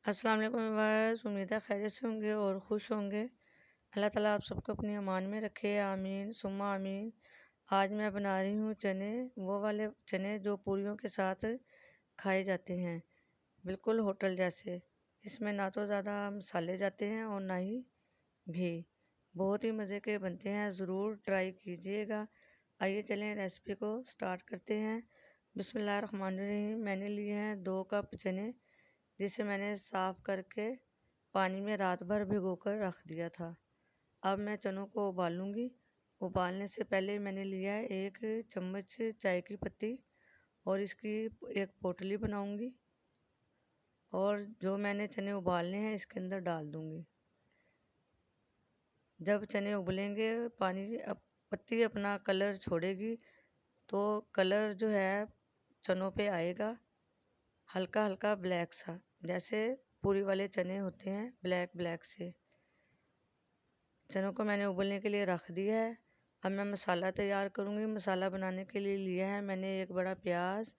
अस्सलाम वालेकुम व्यूअर्स, उम्मीद है खैरियत से होंगे और खुश होंगे। अल्लाह ताला आप सबको अपनी अमान में रखे, आमीन सुम्मा आमीन। आज मैं बना रही हूँ चने, वो वाले चने जो पूरियों के साथ खाए जाते हैं, बिल्कुल होटल जैसे। इसमें ना तो ज़्यादा मसाले जाते हैं और ना ही घी। बहुत ही मज़े के बनते हैं, ज़रूर ट्राई कीजिएगा। आइए चलें रेसिपी को स्टार्ट करते हैं। बिस्मिल्लाहिर्रहमानिर्रहीम। मैंने लिए हैं 2 कप चने, जिसे मैंने साफ़ करके पानी में रात भर भिगोकर रख दिया था। अब मैं चनों को उबालूँगी। उबालने से पहले मैंने लिया है 1 चम्मच चाय की पत्ती और इसकी एक पोटली बनाऊँगी और जो मैंने चने उबालने हैं इसके अंदर डाल दूँगी। जब चने उबलेंगे, पत्ती अपना कलर छोड़ेगी तो कलर जो है चनों पे आएगा हल्का हल्का ब्लैक सा, जैसे पूरी वाले चने होते हैं ब्लैक ब्लैक से। चनों को मैंने उबलने के लिए रख दिया है। अब मैं मसाला तैयार करूँगी। मसाला बनाने के लिए लिया है मैंने 1 बड़ा प्याज,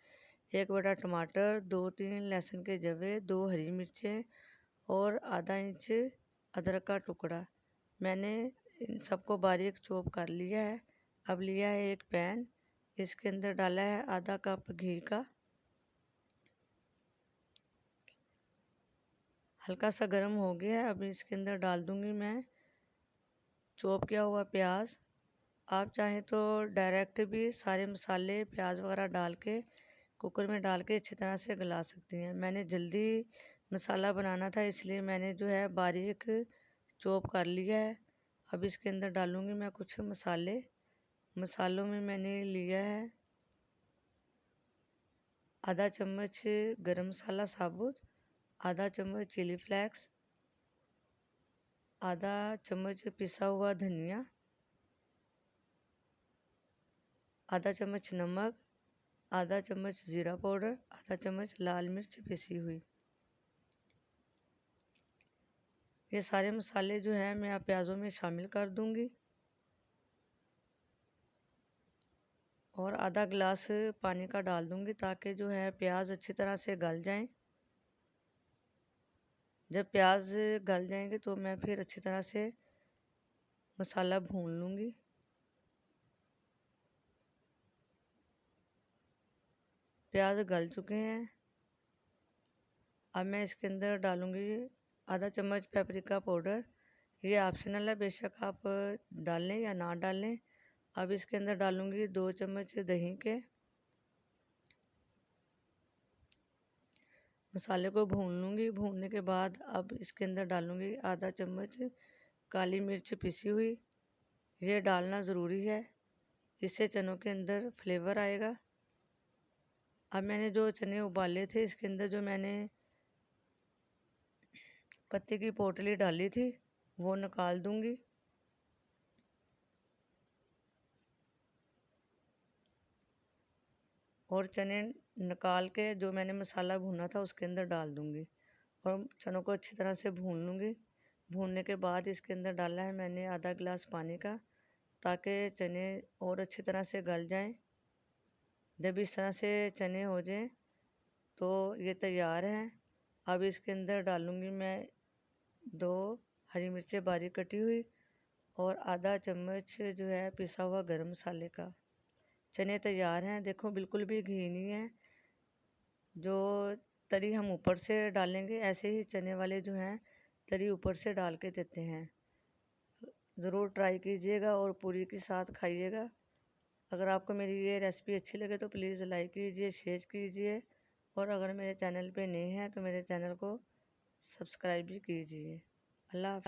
1 बड़ा टमाटर, 2-3 लहसुन के जवे, 2 हरी मिर्चें और आधा इंच अदरक का टुकड़ा। मैंने इन सबको बारीक चॉप कर लिया है। अब लिया है एक पैन, इसके अंदर डाला है आधा कप घी का। हल्का सा गर्म हो गया है। अब इसके अंदर डाल दूँगी मैं चॉप किया हुआ प्याज। आप चाहें तो डायरेक्ट भी सारे मसाले प्याज वगैरह डाल के कुकर में डाल के अच्छी तरह से गला सकती हैं। मैंने जल्दी मसाला बनाना था, इसलिए मैंने जो है बारीक चॉप कर लिया है। अब इसके अंदर डालूँगी मैं कुछ मसाले। मसालों में मैंने लिया है आधा चम्मच गरम मसाला साबुत, आधा चम्मच चिली फ्लेक्स, आधा चम्मच पिसा हुआ धनिया, आधा चम्मच नमक, आधा चम्मच ज़ीरा पाउडर, आधा चम्मच लाल मिर्च पिसी हुई। ये सारे मसाले जो हैं मैं प्याज़ों में शामिल कर दूंगी और आधा गिलास पानी का डाल दूंगी ताकि जो है प्याज अच्छी तरह से गल जाएं। जब प्याज गल जाएंगे तो मैं फिर अच्छी तरह से मसाला भून लूँगी। प्याज गल चुके हैं। अब मैं इसके अंदर डालूँगी आधा चम्मच पेपरिका पाउडर। ये ऑप्शनल है, बेशक आप डाल लें या ना डालें। अब इसके अंदर डालूँगी 2 चम्मच दही के। मसाले को भून लूँगी। भूनने के बाद अब इसके अंदर डालूँगी आधा चम्मच काली मिर्च पिसी हुई। ये डालना ज़रूरी है, इससे चनों के अंदर फ्लेवर आएगा। अब मैंने जो चने उबाले थे इसके अंदर जो मैंने पत्ती की पोटली डाली थी वो निकाल दूँगी। और चने निकाल के जो मैंने मसाला भुना था उसके अंदर डाल दूँगी और चनों को अच्छी तरह से भून लूँगी। भूनने के बाद इसके अंदर डाला है मैंने आधा गिलास पानी का, ताकि चने और अच्छी तरह से गल जाएं। जब इस तरह से चने हो जाएं तो ये तैयार हैं। अब इसके अंदर डालूँगी मैं 2 हरी मिर्चें बारीक कटी हुई और आधा चम्मच जो है पिसा हुआ गरम मसाले का। चने तैयार हैं। देखो बिल्कुल भी घी नहीं है। जो तरी हम ऊपर से डालेंगे ऐसे ही चने वाले जो हैं तरी ऊपर से डाल के देते हैं। ज़रूर ट्राई कीजिएगा और पूरी के साथ खाइएगा। अगर आपको मेरी ये रेसिपी अच्छी लगे तो प्लीज़ लाइक कीजिए, शेयर कीजिए और अगर मेरे चैनल पे नए हैं तो मेरे चैनल को सब्सक्राइब भी कीजिए। अल्लाह हाफ़िज़।